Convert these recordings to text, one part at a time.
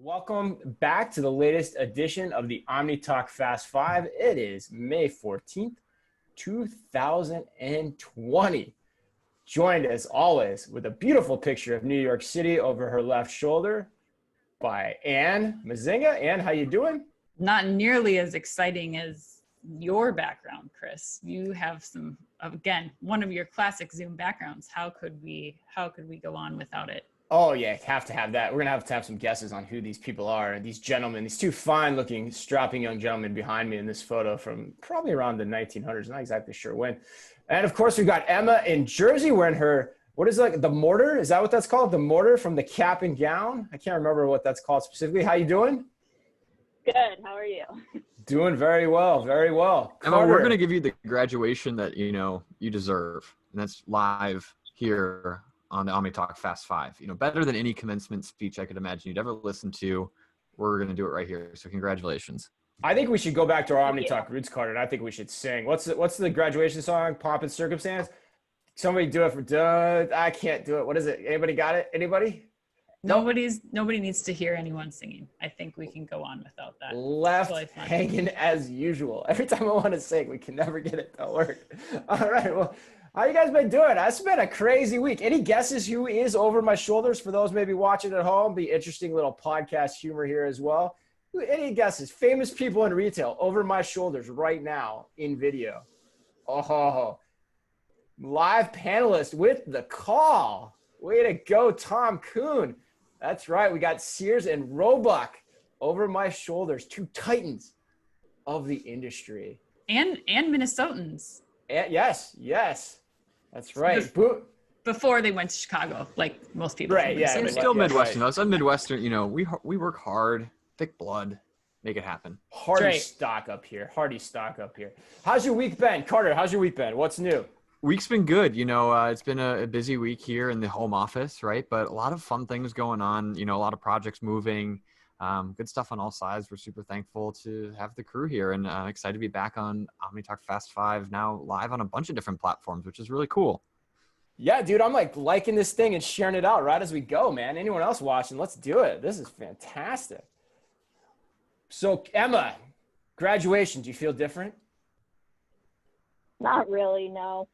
Welcome back to the latest edition of the Omni Talk Fast 5. It is May 14th, 2020. Joined as always with a beautiful picture of New York City over her left shoulder by Ann Mazinga. Ann, how you doing? Not nearly as exciting as your background, Chris. You have some, again, one of your classic Zoom backgrounds. How could we go on without it? Oh yeah, have to have that. We're gonna have to have some guesses on who these people are. These gentlemen, these two fine-looking, strapping young gentlemen behind me in this photo from probably around the 1900s. Not exactly sure when. And of course, we've got Emma in Jersey wearing her, what is it, like the mortar? Is that what that's called? The mortar from the cap and gown? I can't remember what that's called specifically. How you doing? Good. How are you? Doing very well, very well. Emma, Carter. we're going to give you the graduation that you deserve, and that's live here on the Omni Talk Fast 5. Better than any commencement speech I could imagine you'd ever listen to. We're going to do it right here. So congratulations. I think we should go back to our Omni Talk roots, Carter, and I think we should sing. What's the graduation song? Pomp and Circumstance? Somebody do it for I can't do it. What is it? Anybody got it? Anybody? Nobody needs to hear anyone singing. I think we can go on without that. Left hanging as usual. Every time I want to sing, we can never get it to work. All right. Well, how you guys been doing? It's been a crazy week. Any guesses who is over my shoulders for those maybe watching at home? Be interesting little podcast humor here as well. Any guesses? Famous people in retail over my shoulders right now in video. Oh, live panelist with the call. Way to go, Tom Kuhn. That's right. We got Sears and Roebuck over my shoulders. Two titans of the industry. And Minnesotans. Yes. That's right. Before they went to Chicago, like most people. Right, yeah. We're still Midwestern, though. So I'm Midwestern. We work hard, thick blood, make it happen. Hardy stock up here. How's your week been? Carter, how's your week been? What's new? Week's been good. It's been a busy week here in the home office, right? But a lot of fun things going on, a lot of projects moving, good stuff on all sides. We're super thankful to have the crew here and excited to be back on Omni Talk Fast 5 now live on a bunch of different platforms, which is really cool. Yeah, dude, I'm like liking this thing and sharing it out right as we go, man. Anyone else watching, let's do it. This is fantastic. So, Emma, graduation, do you feel different? Not really, no.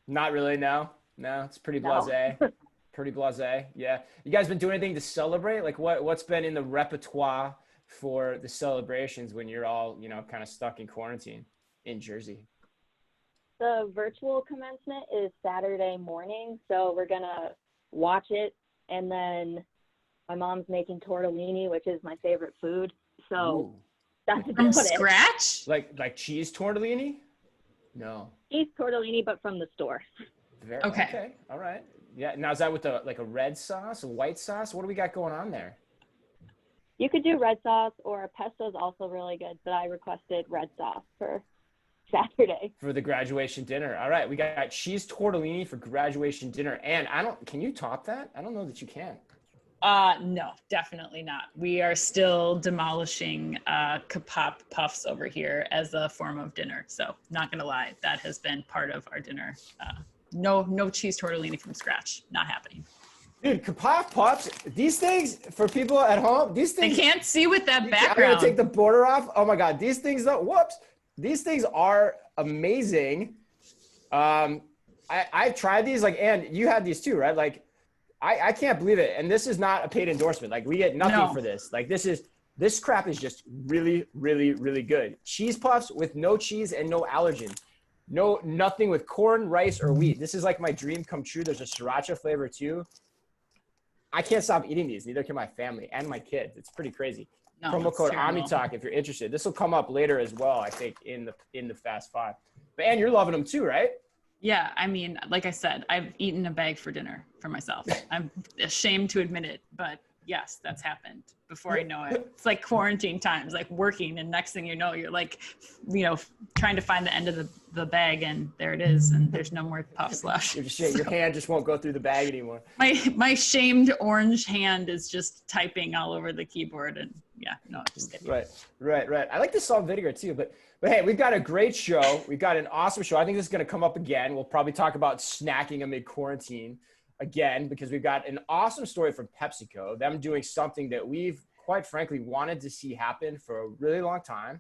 Not really, no? No, it's pretty blasé. Pretty blasé, yeah. You guys been doing anything to celebrate? Like what's been in the repertoire for the celebrations when you're all, kind of stuck in quarantine in Jersey? The virtual commencement is Saturday morning, so we're going to watch it. And then my mom's making tortellini, which is my favorite food. So that's about From scratch? Like cheese tortellini? No. Cheese tortellini, but from the store. Okay. All right. Yeah. Now, is that with a red sauce, a white sauce? What do we got going on there? You could do red sauce, or a pesto is also really good, but I requested red sauce for Saturday. For the graduation dinner. All right. We got cheese tortellini for graduation dinner. And can you top that? I don't know that you can. No, definitely not. We are still demolishing kapap puffs over here as a form of dinner. So not going to lie, that has been part of our dinner. No cheese tortellini from scratch. Not happening. Dude, kapap puffs, these things, for people at home, these things. They can't see with that background. I'm going to take the border off. Oh my God. These things, these things are amazing. I tried these, and you had these too, right? Like, I can't believe it. And this is not a paid endorsement. Like, we get nothing for this. Like, this crap is just really, really, really good. Cheese puffs with no cheese and no allergen. Nothing with corn, rice, or wheat. This is like my dream come true. There's a sriracha flavor too. I can't stop eating these. Neither can my family and my kids. It's pretty crazy. No, Promo code OmniTalk if you're interested. This will come up later as well, I think, in the Fast 5. But Ann, you're loving them too, right? Yeah, I mean, like I said, I've eaten a bag for dinner for myself. I'm ashamed to admit it, but yes, that's happened before I know it. It's like quarantine times, like working, and next thing you know, you're like, trying to find the end of the bag, and there it is, and there's no more puffs left. Your hand just won't go through the bag anymore. My shamed orange hand is just typing all over the keyboard, and yeah, no, just kidding. Right. I like the salt vinegar too, but hey, we've got a great show. We've got an awesome show. I think this is going to come up again. We'll probably talk about snacking amid quarantine again, because we've got an awesome story from PepsiCo, them doing something that we've quite frankly wanted to see happen for a really long time.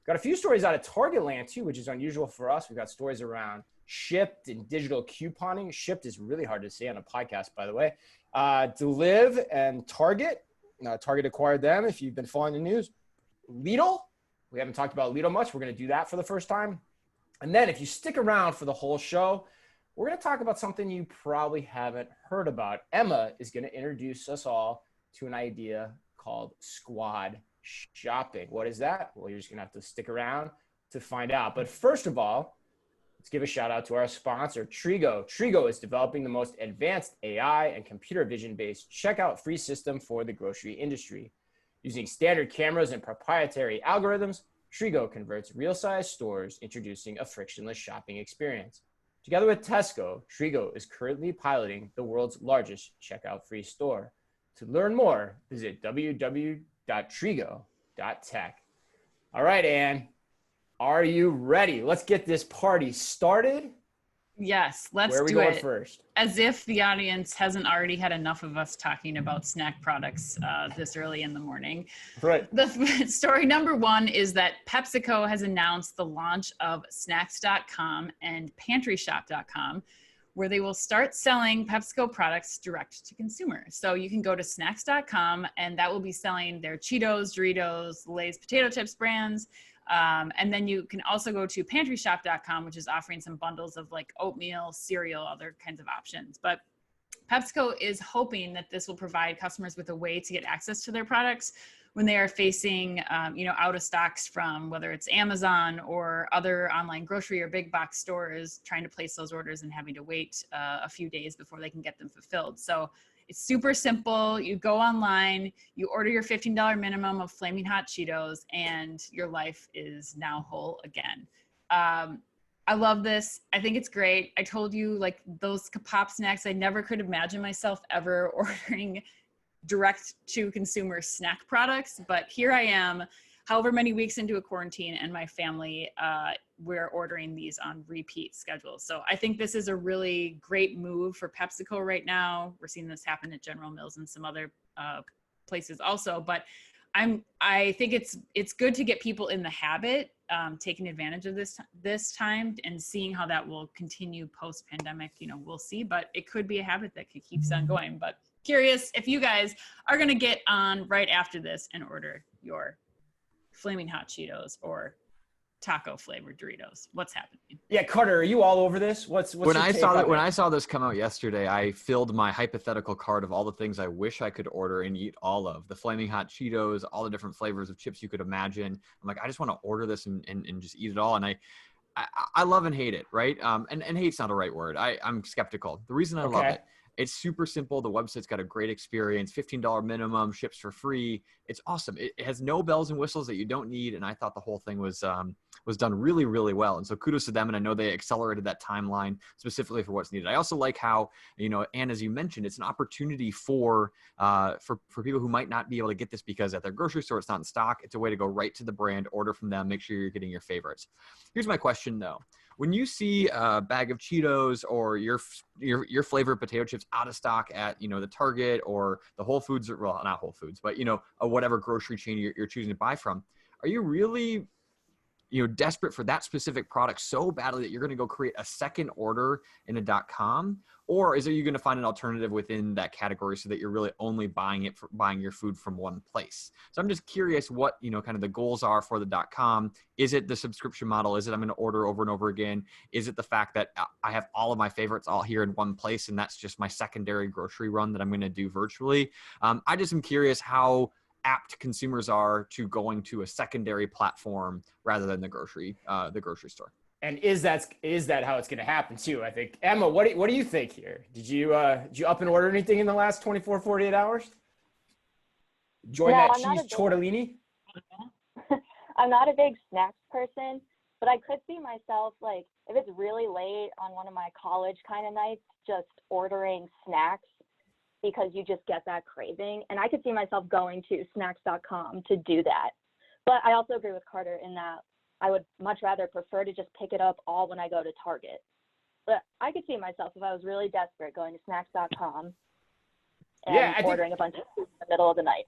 Got a few stories out of Target land too, which is unusual for us. We've got stories around Shipt and digital couponing. Shipt is really hard to say on a podcast, by the way. Deliv and Target. Target acquired them, if you've been following the news. Lidl. We haven't talked about Lidl much. We're going to do that for the first time. And then if you stick around for the whole show, we're going to talk about something you probably haven't heard about. Emma is going to introduce us all to an idea called squad shopping. What is that? Well, you're just going to have to stick around to find out. But first of all, let's give a shout out to our sponsor, Trigo. Trigo is developing the most advanced AI and computer vision-based checkout free system for the grocery industry. Using standard cameras and proprietary algorithms, Trigo converts real-sized stores, introducing a frictionless shopping experience. Together with Tesco, Trigo is currently piloting the world's largest checkout-free store. To learn more, visit www.trigo.tech. All right, Ann, are you ready? Let's get this party started. Yes, let's do it. Where are we going first? As if the audience hasn't already had enough of us talking about snack products this early in the morning. Right. The story number one is that PepsiCo has announced the launch of snacks.com and pantryshop.com, where they will start selling PepsiCo products direct to consumers. So you can go to snacks.com and that will be selling their Cheetos, Doritos, Lay's potato chips brands. And then you can also go to pantryshop.com, which is offering some bundles of like oatmeal, cereal, other kinds of options. But PepsiCo is hoping that this will provide customers with a way to get access to their products when they are facing, out of stocks from whether it's Amazon or other online grocery or big box stores trying to place those orders and having to wait a few days before they can get them fulfilled. So it's super simple. You go online, you order your $15 minimum of Flaming Hot Cheetos, and your life is now whole again. I love this. I think it's great. I told you, like, those pop snacks, I never could imagine myself ever ordering direct to consumer snack products, but here I am, however many weeks into a quarantine, and my family, we're ordering these on repeat schedules. So I think this is a really great move for PepsiCo right now. We're seeing this happen at General Mills and some other places also, but I think it's good to get people in the habit, taking advantage of this time and seeing how that will continue post-pandemic. We'll see, but it could be a habit that keeps on going. But curious if you guys are going to get on right after this and order your Flaming Hot Cheetos or taco flavored Doritos. What's happening? Yeah, Carter, are you all over this? What's when your I take saw on that it? when I saw this come out yesterday, I filled my hypothetical card of all the things I wish I could order and eat all of. The Flaming Hot Cheetos, all the different flavors of chips you could imagine. I'm like, I just want to order this and just eat it all. And I love and hate it, right? And hate's not the right word. I'm skeptical. The reason I love it, it's super simple. The website's got a great experience, $15 minimum, ships for free. It's awesome. It has no bells and whistles that you don't need. And I thought the whole thing was done really, really well. And so kudos to them. And I know they accelerated that timeline specifically for what's needed. I also like how, and as you mentioned, it's an opportunity for people who might not be able to get this because at their grocery store, it's not in stock. It's a way to go right to the brand, order from them, make sure you're getting your favorites. Here's my question though. When you see a bag of Cheetos or your flavored potato chips out of stock at, the Target or the Whole Foods, well, not Whole Foods, but, whatever grocery chain you're choosing to buy from, are you really, desperate for that specific product so badly that you're going to go create a second order in a .com? Or are you going to find an alternative within that category so that you're really only buying your food from one place? So I'm just curious what, kind of the goals are for the .com. Is it the subscription model? Is it I'm going to order over and over again? Is it the fact that I have all of my favorites all here in one place and that's just my secondary grocery run that I'm going to do virtually? I just am curious how apt consumers are to going to a secondary platform rather than the grocery store. And is that how it's going to happen too? I think. Emma, what do you think here? Did you up and order anything in the last 24, 48 hours? Join that cheese tortellini? I'm not a big snacks person, but I could see myself, like, if it's really late on one of my college kind of nights, just ordering snacks because you just get that craving. And I could see myself going to snacks.com to do that. But I also agree with Carter in that I would much rather prefer to just pick it up all when I go to Target. But I could see myself, if I was really desperate, going to snacks.com and ordering a bunch of food in the middle of the night.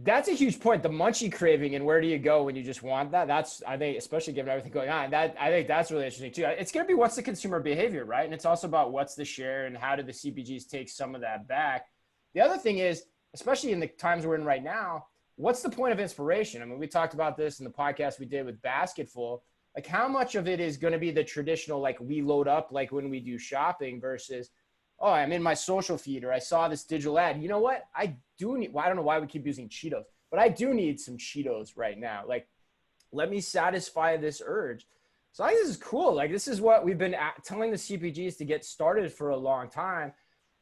That's a huge point. The munchie craving and where do you go when you just want that? That's, I think, especially given everything going on, that I think that's really interesting too. It's going to be what's the consumer behavior, right? And it's also about what's the share and how do the CPGs take some of that back. The other thing is, especially in the times we're in right now, what's the point of inspiration? I mean, we talked about this in the podcast we did with Basketful. Like, how much of it is going to be the traditional, like we load up, like when we do shopping versus, oh, I'm in my social feed or I saw this digital ad. You know what? I do need, well, I don't know why we keep using Cheetos, but I do need some Cheetos right now. Like, let me satisfy this urge. So I think this is cool. Like, this is what we've been telling the CPGs to get started for a long time.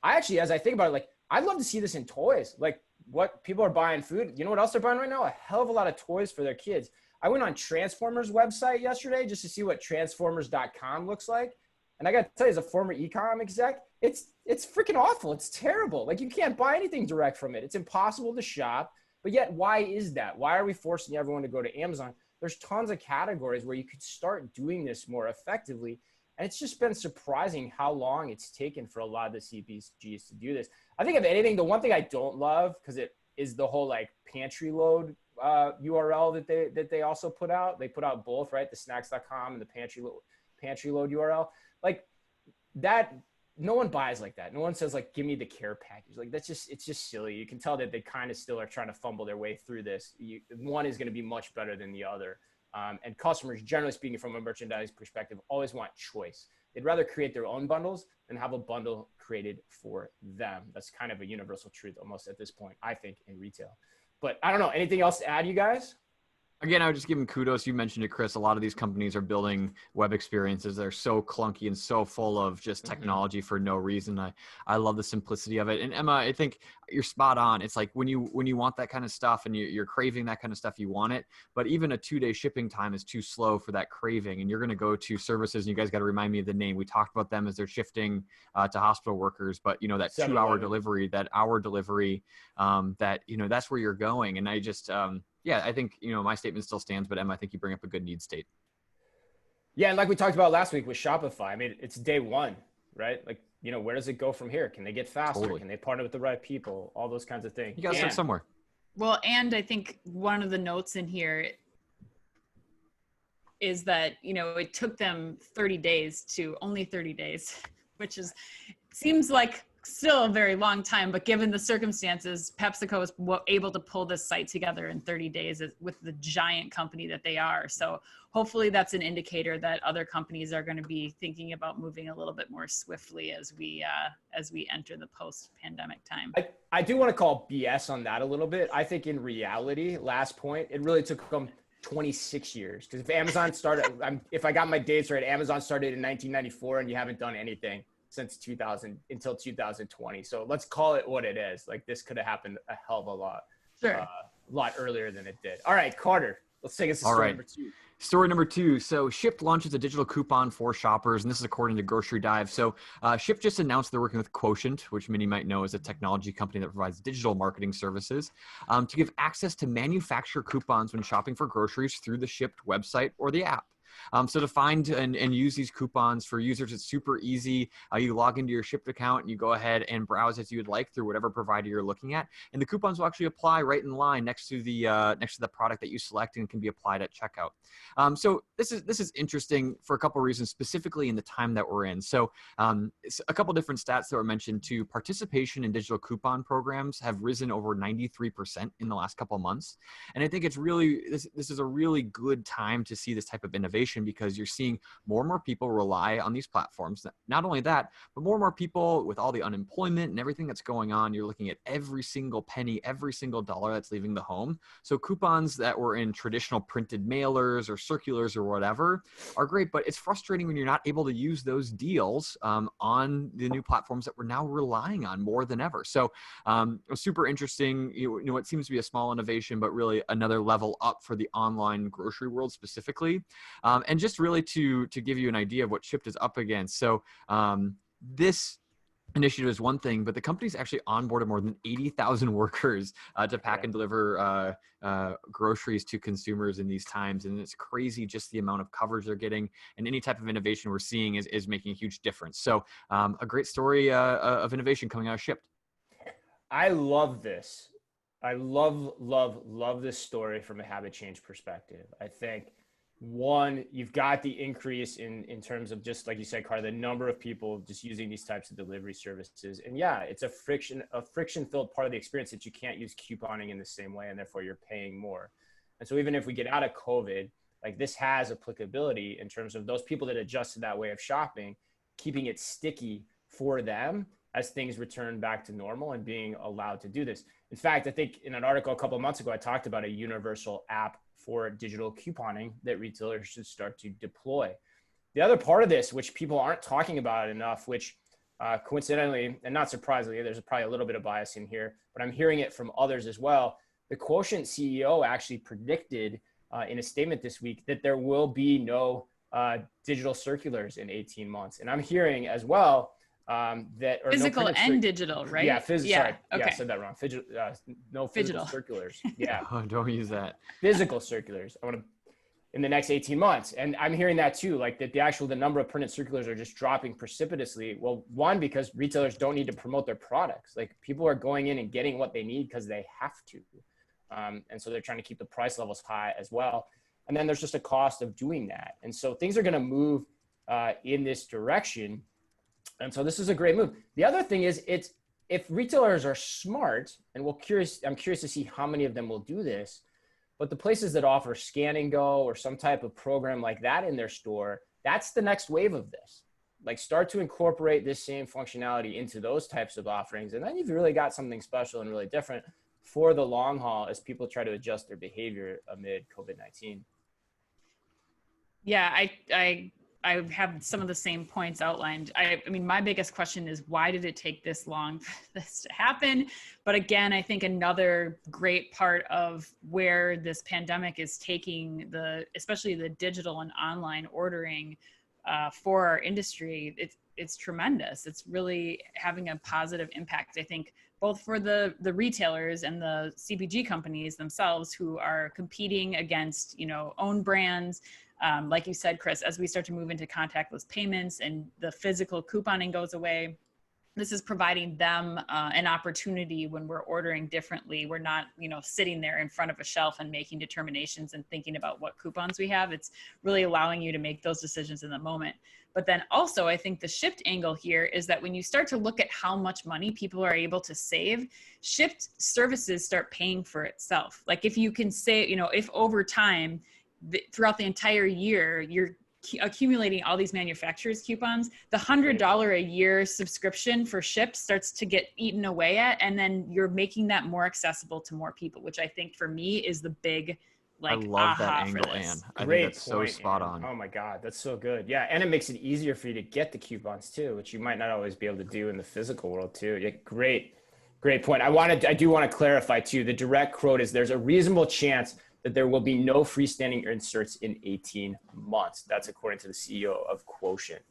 I actually, as I think about it, like, I'd love to see this in toys. Like, what people are buying food. You know what else they're buying right now? A hell of a lot of toys for their kids. I went on Transformers website yesterday just to see what transformers.com looks like. And I got to tell you, as a former e-com exec, it's freaking awful. It's terrible. Like, you can't buy anything direct from it. It's impossible to shop. But yet, why is that? Why are we forcing everyone to go to Amazon? There's tons of categories where you could start doing this more effectively. And it's just been surprising how long it's taken for a lot of the CPGs to do this. I think if anything, the one thing I don't love, because it is the whole like pantry load URL that they also put out. They put out both, right? The snacks.com and the pantry load URL. Like that, no one buys like that. No one says like, give me the care package. Like it's just silly. You can tell that they kind of still are trying to fumble their way through this. One is going to be much better than the other. And customers, generally speaking, from a merchandise perspective, always want choice. They'd rather create their own bundles than have a bundle created for them. That's kind of a universal truth almost at this point, I think, in retail. But I don't know. Anything else to add, you guys? Again, I would just give them kudos. You mentioned it, Chris. A lot of these companies are building web experiences that are so clunky and so full of just technology for no reason. I love the simplicity of it. And Emma, I think you're spot on. It's like when you want that kind of stuff and you're craving that kind of stuff, you want it. But even a 2-day shipping time is too slow for that craving. And you're going to go to services, and you guys got to remind me of the name. We talked about them as they're shifting to hospital workers. But, you know, that 2-hour delivery, that hour delivery, that's where you're going. And I just yeah, I think, my statement still stands, but Emma, I think you bring up a good need state. Yeah. And like we talked about last week with Shopify, I mean, it's day one, right? Like, where does it go from here? Can they get faster? Totally. Can they partner with the right people? All those kinds of things. You got to start somewhere. Well, and I think one of the notes in here is that, it took them 30 days, which seems like still a very long time, but given the circumstances, PepsiCo was able to pull this site together in 30 days with the giant company that they are. So hopefully that's an indicator that other companies are going to be thinking about moving a little bit more swiftly as we enter the post-pandemic time. I do want to call BS on that a little bit. I think in reality, last point, it really took them 26 years. Because if Amazon started, if I got my dates right, Amazon started in 1994 and you haven't done anything since 2000 until 2020. So let's call it what it is. Like, this could have happened a hell of a lot earlier than it did. All right, Carter, let's take us to story number 2. Story number 2. So Shipt launches a digital coupon for shoppers, and this is according to Grocery Dive. So Shipt just announced they're working with Quotient, which many might know is a technology company that provides digital marketing services, to give access to manufacturer coupons when shopping for groceries through the Shipt website or the app. So to find and use these coupons for users, it's super easy. You log into your Shipt account and you go ahead and browse as you would like through whatever provider you're looking at, and the coupons will actually apply right in line next to the product that you select, and can be applied at checkout. So this is interesting for a couple of reasons, specifically in the time that we're in. So it's a couple different stats that were mentioned too. Participation in digital coupon programs have risen over 93% in the last couple of months, and I think it's really this is a really good time to see this type of innovation, because you're seeing more and more people rely on these platforms. Not only that, but more and more people, with all the unemployment and everything that's going on, you're looking at every single penny, every single dollar that's leaving the home. So coupons that were in traditional printed mailers or circulars or whatever are great, but it's frustrating when you're not able to use those deals on the new platforms that we're now relying on more than ever. So super interesting. It seems to be a small innovation, but really another level up for the online grocery world specifically. And just really to give you an idea of what Shipt is up against. So this initiative is one thing, but the company's actually onboarded more than 80,000 workers to pack and deliver groceries to consumers in these times. And it's crazy just the amount of coverage they're getting, and any type of innovation we're seeing is making a huge difference. So a great story of innovation coming out of Shipt. I love this. I love this story from a habit change perspective. I think one, you've got the increase in terms of just like you said, Carr, the number of people just using these types of delivery services. And yeah, it's a friction filled part of the experience that you can't use couponing in the same way, and therefore you're paying more. And so even if we get out of COVID, like this has applicability in terms of those people that adjusted that way of shopping, keeping it sticky for them as things return back to normal and being allowed to do this. In fact, I think in an article a couple of months ago, I talked about a universal app for digital couponing that retailers should start to deploy. The other part of this, which people aren't talking about enough, which coincidentally, and not surprisingly, there's probably a little bit of bias in here, but I'm hearing it from others as well. The Quotient CEO actually predicted in a statement this week that there will be no digital circulars in 18 months. And I'm hearing as well that physical and digital, right? Yeah, physical. Yeah, sorry, okay. yeah, I said that wrong. No physical circulars. Yeah, Oh, don't use that. physical circulars. I want to in the next 18 months, and I'm hearing that too. Like that, the number of printed circulars are just dropping precipitously. Well, one, because retailers don't need to promote their products. Like people are going in and getting what they need because they have to, and so they're trying to keep the price levels high as well. And then there's just a cost of doing that. And so things are going to move in this direction. And so this is a great move. The other thing is if retailers are smart, and I'm curious to see how many of them will do this, but the places that offer scan and go or some type of program like that in their store, that's the next wave of this. Like start to incorporate this same functionality into those types of offerings. And then you've really got something special and really different for the long haul as people try to adjust their behavior amid COVID-19. Yeah, I have some of the same points outlined. I mean, my biggest question is why did it take this long for this to happen? But again, I think another great part of where this pandemic is taking especially the digital and online ordering for our industry, it's tremendous. It's really having a positive impact, I think, both for the retailers and the CPG companies themselves who are competing against, own brands. Like you said, Chris, as we start to move into contactless payments and the physical couponing goes away, this is providing them an opportunity when we're ordering differently. We're not, sitting there in front of a shelf and making determinations and thinking about what coupons we have. It's really allowing you to make those decisions in the moment. But then also, I think the Shipt angle here is that when you start to look at how much money people are able to save, Shipt services start paying for itself. Like if you can say, if over time, throughout the entire year, you're accumulating all these manufacturers coupons, the $100 a year subscription for Shipt starts to get eaten away at, and then you're making that more accessible to more people, which I think for me is the big I love that angle, Ann. I think that's so spot on. Oh my God, that's so good. Yeah, and it makes it easier for you to get the coupons too, which you might not always be able to do in the physical world too. Yeah, great point. I do want to clarify too, the direct quote is there's a reasonable chance that there will be no freestanding inserts in 18 months. That's according to the CEO of Quotient.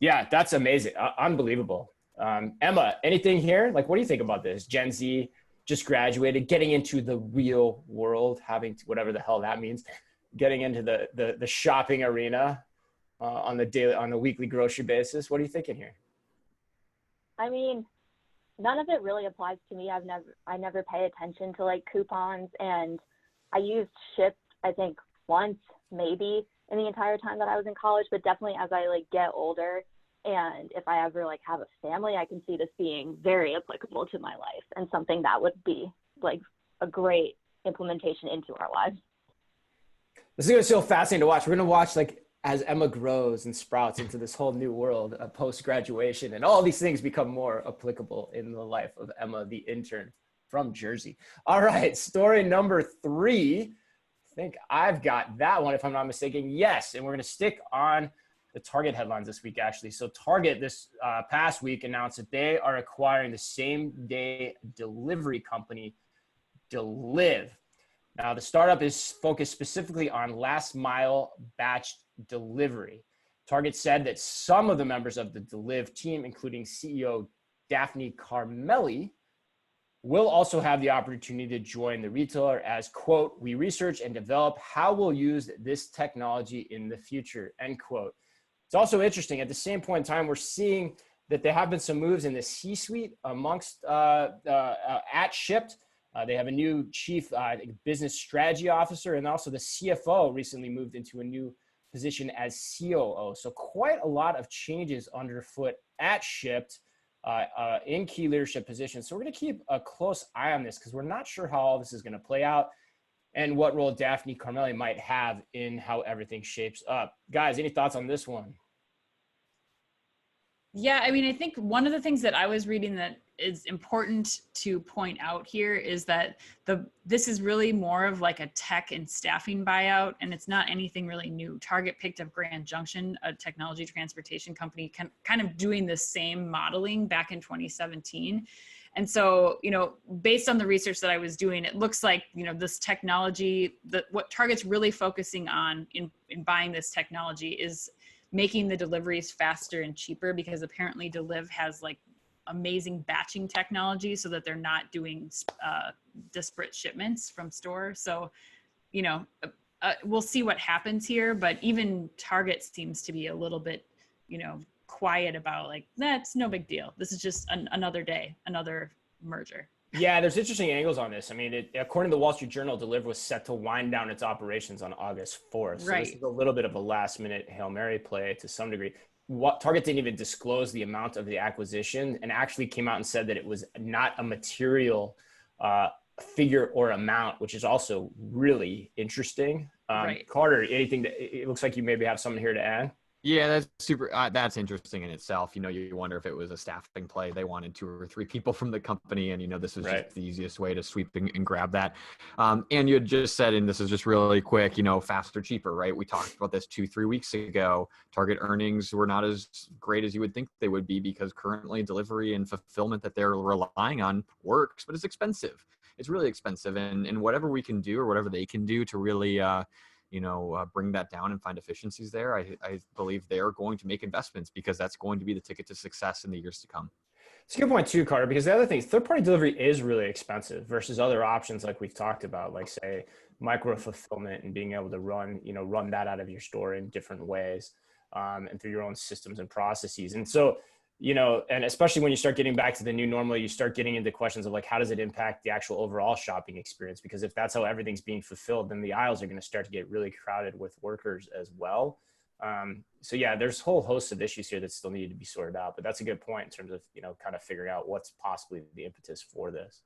Yeah, that's amazing. Unbelievable. Emma, anything here? Like, what do you think about this? Gen Z just graduated, getting into the real world, having to, whatever the hell that means, getting into the shopping arena on the weekly grocery basis. What are you thinking here? I mean, none of it really applies to me. I never pay attention to like coupons, and I used Shipt, I think once maybe in the entire time that I was in college, but definitely as I like get older and if I ever like have a family, I can see this being very applicable to my life and something that would be like a great implementation into our lives. This is going to be so fascinating to watch. We're going to watch like as Emma grows and sprouts into this whole new world of post-graduation, and all these things become more applicable in the life of Emma, the intern from Jersey. All right, story number 3. I think I've got that one, if I'm not mistaken. Yes, and we're going to stick on the Target headlines this week, actually. So Target this past week announced that they are acquiring the same-day delivery company, Deliv. Now, the startup is focused specifically on last-mile batch delivery. Target said that some of the members of the Deliv team, including CEO Daphne Carmelli, will also have the opportunity to join the retailer as, quote, we research and develop how we'll use this technology in the future, end quote. It's also interesting, at the same point in time, we're seeing that there have been some moves in the C-suite amongst at Shipt. They have a new chief business strategy officer, and also the CFO recently moved into a new position as COO. So quite a lot of changes underfoot at Shipt in key leadership positions. So we're going to keep a close eye on this because we're not sure how all this is going to play out and what role Daphne Carmelli might have in how everything shapes up. Guys, any thoughts on this one? Yeah, I mean, I think one of the things that I was reading that is important to point out here is that this is really more of like a tech and staffing buyout, and it's not anything really new. Target picked up Grand Junction, a technology transportation company, kind of doing the same modeling back in 2017. And so, based on the research that I was doing, it looks like, this technology, what Target's really focusing on in buying this technology is making the deliveries faster and cheaper, because apparently Deliv has like amazing batching technology so that they're not doing disparate shipments from store. So, we'll see what happens here, but even Target seems to be a little bit, quiet about like, that's no big deal. This is just another day, another merger. Yeah, there's interesting angles on this. I mean, according to the Wall Street Journal, Deliv was set to wind down its operations on August 4th. So this is a little bit of a last-minute Hail Mary play to some degree. Target didn't even disclose the amount of the acquisition and actually came out and said that it was not a material figure or amount, which is also really interesting. Carter, anything it looks like you maybe have something here to add? Yeah, that's super. That's interesting in itself. You wonder if it was a staffing play. They wanted 2 or 3 people from the company, and this was just the easiest way to sweep and grab that. And you had just said, and this is just really quick, faster, cheaper, right? We talked about this 2-3 weeks ago. Target earnings were not as great as you would think they would be, because currently delivery and fulfillment that they're relying on works, but it's expensive. It's really expensive, and whatever we can do or whatever they can do to really bring that down and find efficiencies there, I believe they're going to make investments, because that's going to be the ticket to success in the years to come. It's a good point too, Carter, because the other thing, third-party delivery is really expensive versus other options like we've talked about, like say micro fulfillment and being able to run that out of your store in different ways and through your own systems and processes. And so, and especially when you start getting back to the new normal, you start getting into questions of like, how does it impact the actual overall shopping experience? Because if that's how everything's being fulfilled, then the aisles are going to start to get really crowded with workers as well. So yeah, there's a whole host of issues here that still need to be sorted out, but that's a good point in terms of, kind of figuring out what's possibly the impetus for this.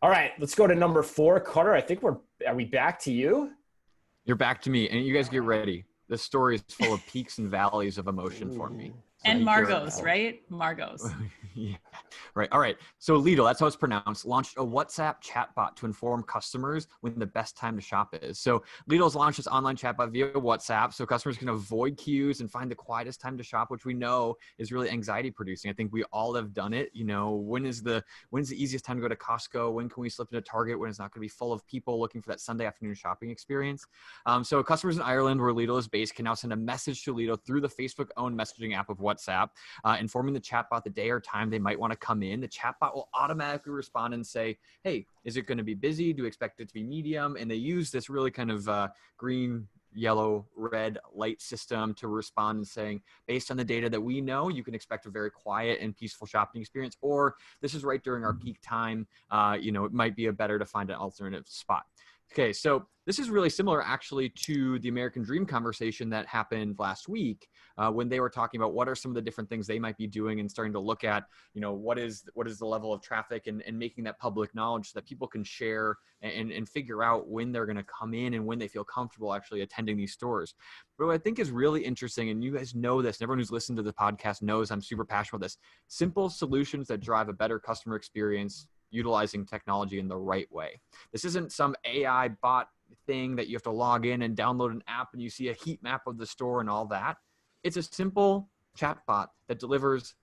All right, let's go to number 4. Carter, I think are we back to you? You're back to me, and you guys get ready. This story is full of peaks and valleys of emotion for me. So and Margot's, right? Margot's. Yeah, right. All right. So Lidl, that's how it's pronounced, launched a WhatsApp chatbot to inform customers when the best time to shop is. So Lidl's launched this online chatbot via WhatsApp, so customers can avoid queues and find the quietest time to shop, which we know is really anxiety producing. I think we all have done it. When's the easiest time to go to Costco? When can we slip into Target when it's not going to be full of people looking for that Sunday afternoon shopping experience? So customers in Ireland, where Lidl is based, can now send a message to Lidl through the Facebook-owned messaging app of WhatsApp, informing the chatbot the day or time they might want to come in. The chatbot will automatically respond and say, hey, is it going to be busy? Do you expect it to be medium? And they use this really kind of green, yellow, red light system to respond and saying, based on the data that we know, you can expect a very quiet and peaceful shopping experience, or this is right during our peak time. It might be better to find an alternative spot. Okay, so this is really similar actually to the American Dream conversation that happened last week when they were talking about what are some of the different things they might be doing and starting to look at, what is the level of traffic and making that public knowledge so that people can share and figure out when they're going to come in and when they feel comfortable actually attending these stores. But what I think is really interesting, and you guys know this, and everyone who's listened to the podcast knows I'm super passionate about this, simple solutions that drive a better customer experience utilizing technology in the right way. This isn't some AI bot thing that you have to log in and download an app and you see a heat map of the store and all that. It's a simple chatbot that delivers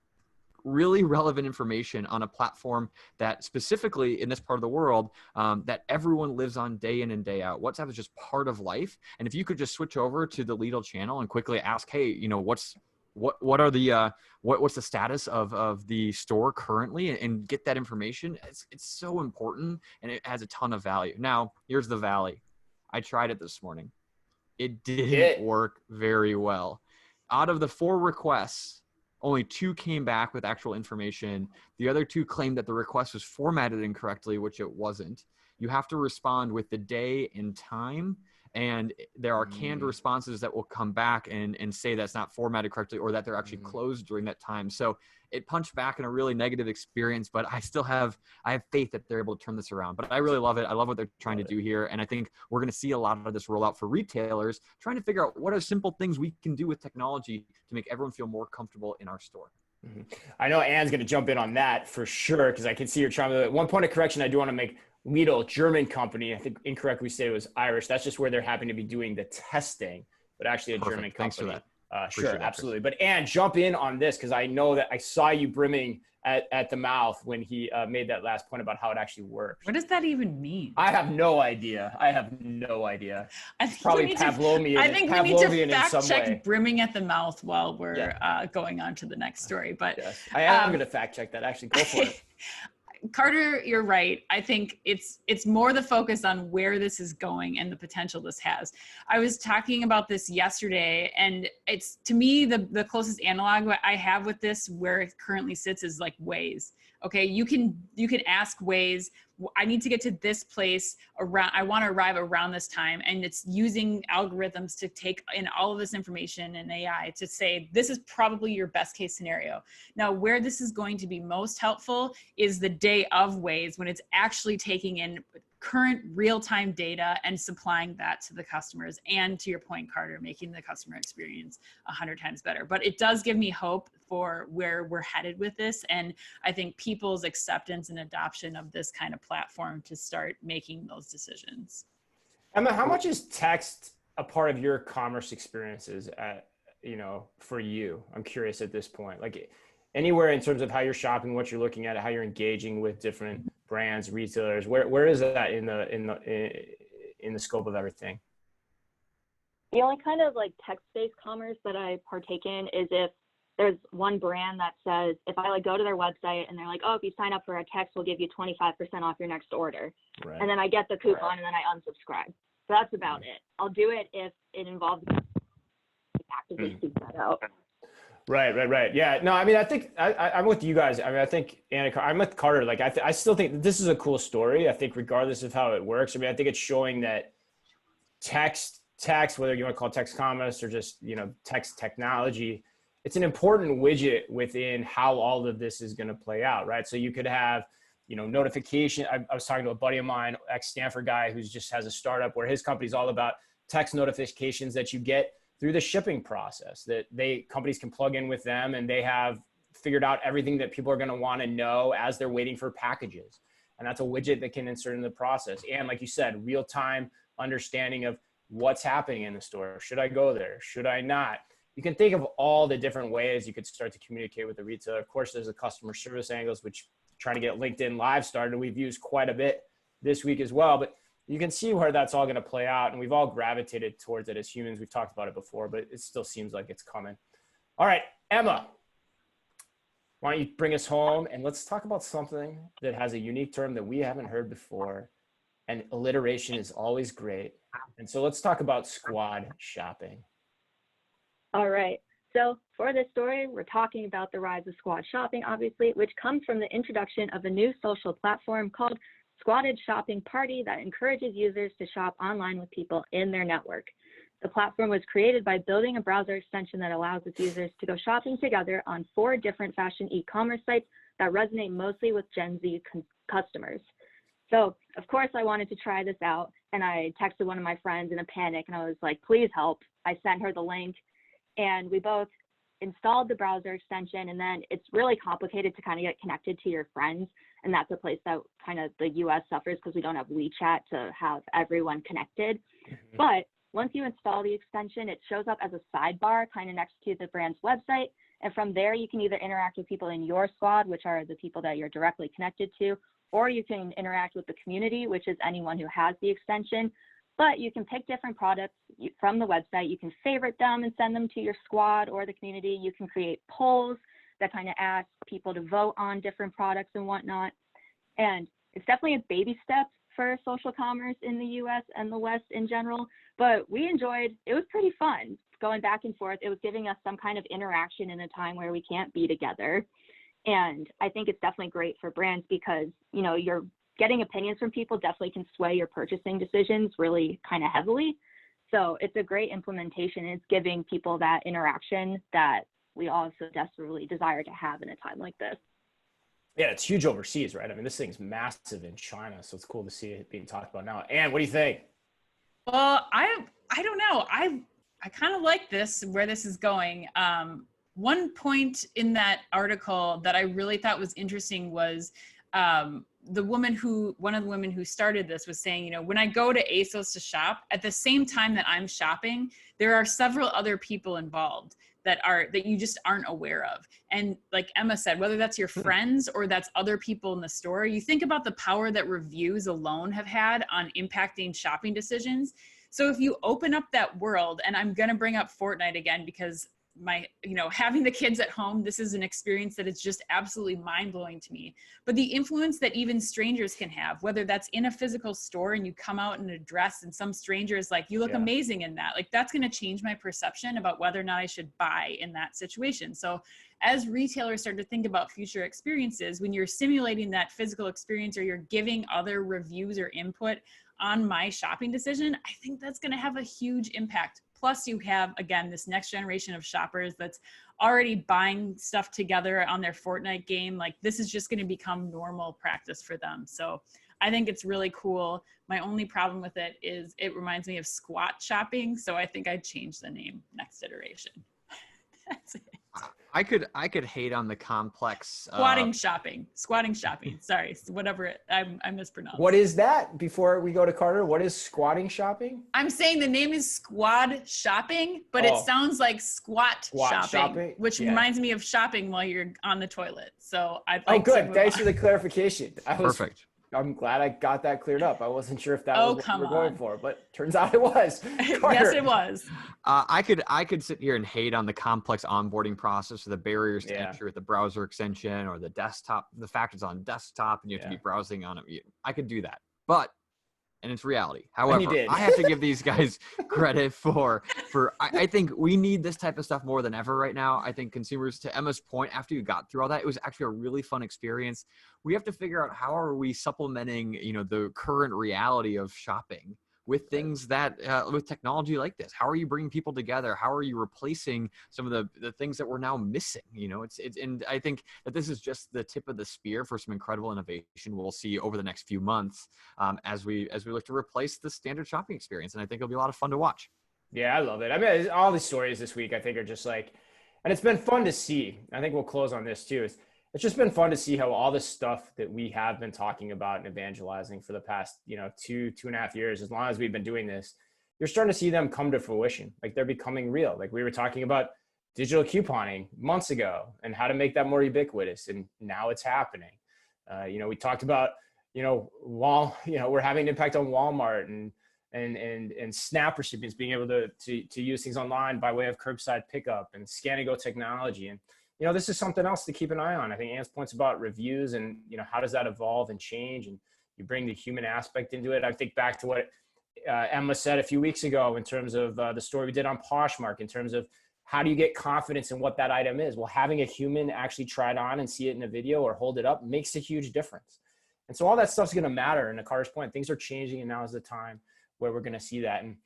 really relevant information on a platform that specifically in this part of the world that everyone lives on day in and day out. WhatsApp is just part of life. And if you could just switch over to the Lidl channel and quickly ask, hey, what's the status of the store currently, and get that information. It's so important, and it has a ton of value. Now, here's the valley. I tried it this morning. It didn't work very well. Out of the 4 requests, only 2 came back with actual information. The other 2 claimed that the request was formatted incorrectly, which it wasn't. You have to respond with the day and time, and there are canned responses that will come back and say that's not formatted correctly, or that they're actually closed during that time. So it punched back in a really negative experience, but I have faith that they're able to turn this around. But I really love it. I love what they're trying to do here. And I think we're going to see a lot of this roll out for retailers, trying to figure out what are simple things we can do with technology to make everyone feel more comfortable in our store. I know Anne's going to jump in on that for sure, because I can see her trying to. One point of correction I do want to make: Lidl, German company. I think incorrectly said it was Irish. That's just where they're happy to be doing the testing, but actually a Perfect. German company. Thanks for that. Sure, absolutely. But Anne, jump in on this, because I know that I saw you brimming at the mouth when he made that last point about how it actually works. What does that even mean? I have no idea. I think probably Pavlovian. I think we need to fact check way. brimming at the mouth while we're going on to the next story. But yes, I am going to fact check that. Actually, go for it. Carter, you're right. I think it's more the focus on where this is going and the potential this has. I was talking about this yesterday, and it's, to me, the closest analog I have with this, where it currently sits, is like Waze. Okay, you can ask Waze, I need to get to this place around, I want to arrive around this time, and it's using algorithms to take in all of this information and AI to say, this is probably your best case scenario. Now, where this is going to be most helpful is the day of Waze, when it's actually taking in current real-time data and supplying that to the customers, and, to your point, Carter, making the customer experience 100 times better. But it does give me hope for where we're headed with this, and I think people's acceptance and adoption of this kind of platform to start making those decisions. Emma, how much is text a part of your commerce experiences for you? I'm curious at this point, like anywhere in terms of how you're shopping, what you're looking at, how you're engaging with different brands, retailers. Where is that in the scope of everything? The only kind of like text-based commerce that I partake in is if there's one brand that says, if I like go to their website and they're like, oh, if you sign up for a text, we'll give you 25% off your next order. Right. And then I get the coupon and then I unsubscribe. So that's about it. I'll do it if it involves actively seek that out. Right. Yeah. No, I mean, I think I'm with you guys. I mean, I think I'm with Carter. Like, I still think this is a cool story. I think regardless of how it works, I mean, I think it's showing that text, whether you want to call it text commerce or just, text technology, it's an important widget within how all of this is going to play out. Right. So you could have, notification. I was talking to a buddy of mine, ex-Stanford guy, who's just has a startup where his company's all about text notifications that you get through the shipping process, that companies can plug in with them, and they have figured out everything that people are going to want to know as they're waiting for packages. And that's a widget that can insert in the process. And like you said, real-time understanding of what's happening in the store. Should I go there? Should I not? You can think of all the different ways you could start to communicate with the retailer. Of course, there's the customer service angles, which trying to get LinkedIn Live started, we've used quite a bit this week as well. But you can see where that's all going to play out, and we've all gravitated towards it as humans. We've talked about it before, but it still seems like it's coming. All right, Emma, why don't you bring us home, and let's talk about something that has a unique term that we haven't heard before, and alliteration is always great. And so let's talk about squad shopping. All right. So for this story, we're talking about the rise of squad shopping, obviously, which comes from the introduction of a new social platform called Squatted Shopping Party that encourages users to shop online with people in their network. The platform was created by building a browser extension that allows its users to go shopping together on 4 different fashion e-commerce sites that resonate mostly with Gen Z customers. So, of course, I wanted to try this out, and I texted one of my friends in a panic, and I was like, please help. I sent her the link, and we both installed the browser extension, and then it's really complicated to kind of get connected to your friends. And that's a place that kind of the US suffers because we don't have WeChat to have everyone connected. Mm-hmm. But once you install the extension, it shows up as a sidebar kind of next to the brand's website. And from there, you can either interact with people in your squad, which are the people that you're directly connected to, or you can interact with the community, which is anyone who has the extension. But you can pick different products from the website. You can favorite them and send them to your squad or the community. You can create polls that kind of ask people to vote on different products and whatnot. And it's definitely a baby step for social commerce in the US and the West in general, but we enjoyed, it was pretty fun going back and forth. It was giving us some kind of interaction in a time where we can't be together. And I think it's definitely great for brands because, you know, you're getting opinions from people definitely can sway your purchasing decisions really kind of heavily. So it's a great implementation. It's giving people that interaction that we also desperately desire to have in a time like this. Yeah, it's huge overseas, right? I mean, this thing's massive in China, so it's cool to see it being talked about now. And what do you think? Well, I don't know. I kind of like this, where this is going. One point in that article that I really thought was interesting was one of the women who started this was saying, you know, when I go to ASOS to shop, at the same time that I'm shopping, there are several other people involved that you just aren't aware of. And like Emma said, whether that's your friends or that's other people in the store, you think about the power that reviews alone have had on impacting shopping decisions. So if you open up that world, and I'm going to bring up Fortnite again, because having the kids at home, this is an experience that is just absolutely mind-blowing to me. But the influence that even strangers can have, whether that's in a physical store and you come out in a dress and some stranger is like, you look amazing in that, like that's going to change my perception about whether or not I should buy in that situation. So as retailers start to think about future experiences, when you're simulating that physical experience or you're giving other reviews or input on my shopping decision, I think that's going to have a huge impact. Plus you have, again, this next generation of shoppers that's already buying stuff together on their Fortnite game. Like this is just going to become normal practice for them. So I think it's really cool. My only problem with it is it reminds me of squat shopping. So I think I'd change the name next iteration. That's it. I could hate on the complex Squatting shopping. Sorry, whatever I mispronounced. What is that? Before we go to Carter, what is squatting shopping? I'm saying the name is squad shopping, but it sounds like squat shopping, which reminds me of shopping while you're on the toilet. So I'd like good. Thanks for the clarification. Perfect. I'm glad I got that cleared up. I wasn't sure if that was what we were going for, but turns out it was. Yes, it was. I could sit here and hate on the complex onboarding process or the barriers to entry with the browser extension or the desktop, the fact it's on desktop and you have to be browsing on it. I could do that, and it's reality. However, I have to give these guys credit for I think we need this type of stuff more than ever right now. I think consumers, to Emma's point, after you got through all that, it was actually a really fun experience. We have to figure out how are we supplementing, the current reality of shopping with things that, with technology like this. How are you bringing people together? How are you replacing some of the things that we're now missing? And I think that this is just the tip of the spear for some incredible innovation we'll see over the next few months as we look to replace the standard shopping experience. And I think it'll be a lot of fun to watch. Yeah, I love it. I mean, all these stories this week, I think, are just like, and it's been fun to see. I think we'll close on this too. It's just been fun to see how all the stuff that we have been talking about and evangelizing for the past, 2.5 years, as long as we've been doing this, you're starting to see them come to fruition. Like they're becoming real. Like we were talking about digital couponing months ago and how to make that more ubiquitous. And now it's happening. We talked about, we're having an impact on Walmart and SNAP recipients being able to use things online by way of curbside pickup and scan and go technology. And, this is something else to keep an eye on. I think Anne's points about reviews and, how does that evolve and change? And you bring the human aspect into it. I think back to what Emma said a few weeks ago in terms of the story we did on Poshmark, in terms of how do you get confidence in what that item is? Well, having a human actually try it on and see it in a video or hold it up makes a huge difference. And so all that stuff's going to matter. And to Carter's point, things are changing, and now is the time where we're going to see that. And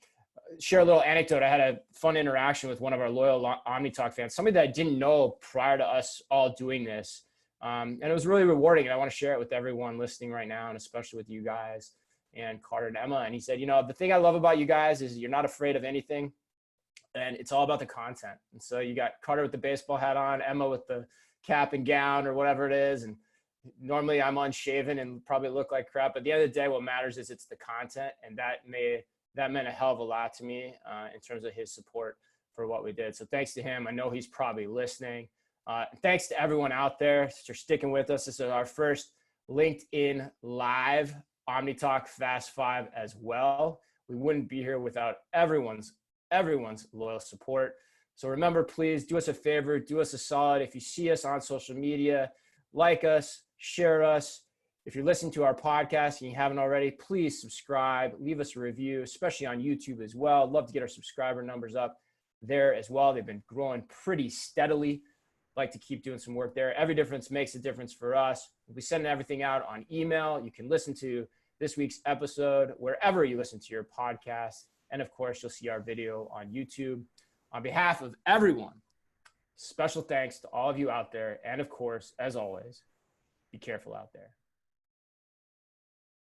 share a little anecdote. I had a fun interaction with one of our loyal OmniTalk fans, somebody that I didn't know prior to us all doing this. And it was really rewarding. And I want to share it with everyone listening right now, and especially with you guys and Carter and Emma. And he said, the thing I love about you guys is you're not afraid of anything, and it's all about the content. And so you got Carter with the baseball hat on, Emma with the cap and gown or whatever it is. And normally I'm unshaven and probably look like crap, but at the end of the day, what matters is it's the content. And that meant a hell of a lot to me in terms of his support for what we did. So thanks to him. I know he's probably listening. Thanks to everyone out there for sticking with us. This is our first LinkedIn Live OmniTalk Fast 5 as well. We wouldn't be here without everyone's loyal support. So remember, please do us a favor, do us a solid. If you see us on social media, like us, share us. If you're listening to our podcast and you haven't already, please subscribe, leave us a review, especially on YouTube as well. Love to get our subscriber numbers up there as well. They've been growing pretty steadily. Like to keep doing some work there. Every difference makes a difference for us. We'll be sending everything out on email. You can listen to this week's episode wherever you listen to your podcast. And of course, you'll see our video on YouTube. On behalf of everyone, special thanks to all of you out there. And of course, as always, be careful out there.